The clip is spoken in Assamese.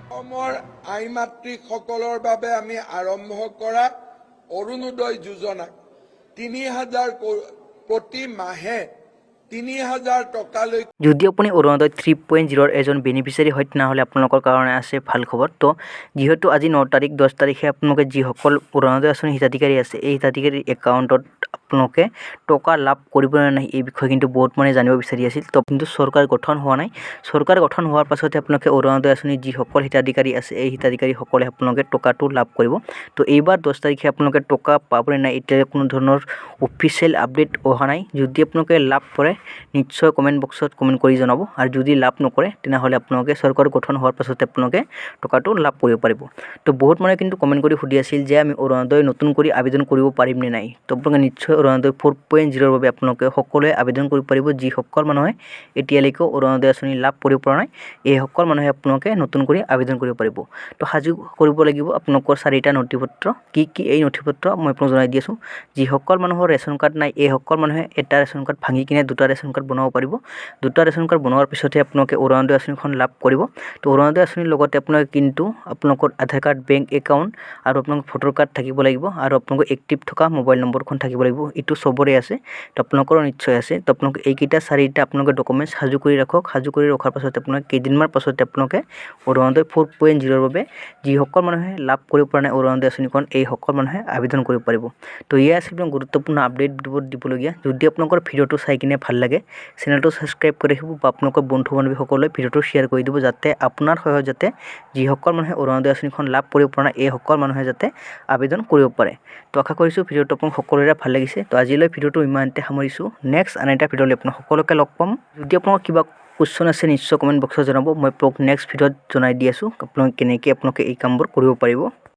অসমৰ আই মাতৃসকলৰ বাবে আমি আৰম্ভ কৰা অৰুণোদয় যোজনা ৩,০০০ প্ৰতি মাহে ৩,০০০ টকালৈ। যদি আপুনি অৰুণোদয় 3.0 এজন বেনিফিচিয়াৰী হয় তেনেহ'লে আপোনালোকৰ কাৰণে আছে ভাল খবৰ। তো যিহেতু আজি 9 তাৰিখ 10 তাৰিখে আপোনালোকে যিসকল অৰুণোদয় আঁচনি হিতাধিকাৰী আছে এই হিতাধিকাৰীৰ একাউণ্টত আপোনালোকে টকা লাভ কৰিব নে নাই এই বিষয়ে কিন্তু বহুত মানে জানিব বিচাৰি আছিল। তো কিন্তু চৰকাৰ গঠন হোৱা নাই। চৰকাৰ গঠন হোৱাৰ পাছতে আপোনালোকে অৰুণোদয় আঁচনি যিসকল হিতাধিকাৰী আছে এই হিতাধিকাৰীসকলে আপোনালোকে টকাটো লাভ কৰিব। তো এইবাৰ 10 তাৰিখে আপোনালোকে টকা পাবনে নাই এতিয়ালৈ কোনো ধৰণৰ অফিচিয়েল আপডেট অহা নাই। যদি আপোনালোকে লাভ কৰে নিশ্চয় কমেণ্ট বক্সত কমেণ্ট কৰি জনাব, আৰু যদি লাভ নকৰে তেনেহ'লে আপোনালোকে চৰকাৰ গঠন হোৱাৰ পাছতে আপোনালোকে টকাটো লাভ কৰিব পাৰিব। তো বহুত মানুহে কিন্তু কমেণ্ট কৰি সুধি আছিল যে আমি অৰুণোদয় নতুন কৰি আবেদন কৰিব পাৰিম নে নাই। তো আপোনালোকে নিশ্চয় অৰুণোদয় 4.0 বাবে আপোনালোকে সকলোৱে আবেদন কৰিব পাৰিব। যিসকল মানুহে এতিয়ালৈকে অৰুণোদয় আঁচনি লাভ কৰিব পৰা নাই এইসকল মানুহে আপোনালোকে নতুন কৰি আবেদন কৰিব পাৰিব। তো সাজু কৰিব লাগিব আপোনালোকৰ 4টা নথিপত্ৰ। কি এই নথিপত্ৰ মই আপোনাক জনাই দি আছোঁ। যিসকল মানুহৰ ৰেচন কাৰ্ড নাই এইসকল মানুহে এটা ৰেচন কাৰ্ড ভাঙি কিনে 2টা ৰেচন কাৰ্ড বনাব পাৰিব। 2টা ৰেচন কাৰ্ড বনোৱাৰ পিছতহে আপোনালোকে অৰুণোদয় আঁচনিখন লাভ কৰিব। তো অৰুণোদয় আঁচনিৰ লগতে আপোনালোকে কিন্তু আপোনালোকৰ আধাৰ কাৰ্ড, বেংক একাউণ্ট আৰু আপোনালোকৰ ভোটাৰ কাৰ্ড থাকিব লাগিব, আৰু আপোনালোকৰ এক্টিভ থকা মোবাইল নম্বৰখন থাকিব লাগিব। এইটো চবৰে আছে, তো আপোনালোকৰো নিশ্চয় আছে। তো আপোনালোকে এইকেইটা 4টা আপোনালোকে ডকুমেণ্টছ সাজু কৰি ৰাখক। সাজু কৰি ৰখাৰ পাছতে আপোনালোকে কেইদিনমান পাছতে আপোনালোকে অৰুণোদয় 4.0 বাবে যিসকল মানুহে লাভ কৰিব পৰা নাই অৰুণোদয় আঁচনিখন এইসকল মানুহে আবেদন কৰিব পাৰিব। তো এয়া আছিল গুৰুত্বপূৰ্ণ আপডেট দিবলগীয়া। যদি আপোনালোকৰ ভিডিঅ'টো চাই কিনে ভাল লাগে চেনেলটো ছাবস্ক্ৰাইব কৰি ৰাখিব, বা আপোনালোকৰ বন্ধু বান্ধৱীসকললৈ ভিডিঅ'টো শ্বেয়াৰ কৰি দিব, যাতে আপোনাৰ সহায়ত যাতে যিসকল মানুহে অৰুণোদয় আঁচনিখন লাভ কৰিব পৰা নাই এইসকল মানুহে যাতে আবেদন কৰিব পাৰে। তো আশা কৰিছোঁ ভিডিঅ'টো আপোনাক সকলোৰে ভাল লাগিছে। তো আজিলৈ ভিডিঅ'টো ইমানতে সামৰিছোঁ। নেক্সট আন এটা ভিডিঅ'লৈ আপোনাক সকলোকে লগ পাম। যদি আপোনালোকৰ কিবা কুৱেশ্যন আছে নিশ্চয় কমেণ্ট বক্সত জনাব। মই আপোনাক নেক্সট ভিডিঅ'ত জনাই দি আছোঁ আপোনালোকে কেনেকৈ এই কামবোৰ কৰিব পাৰিব।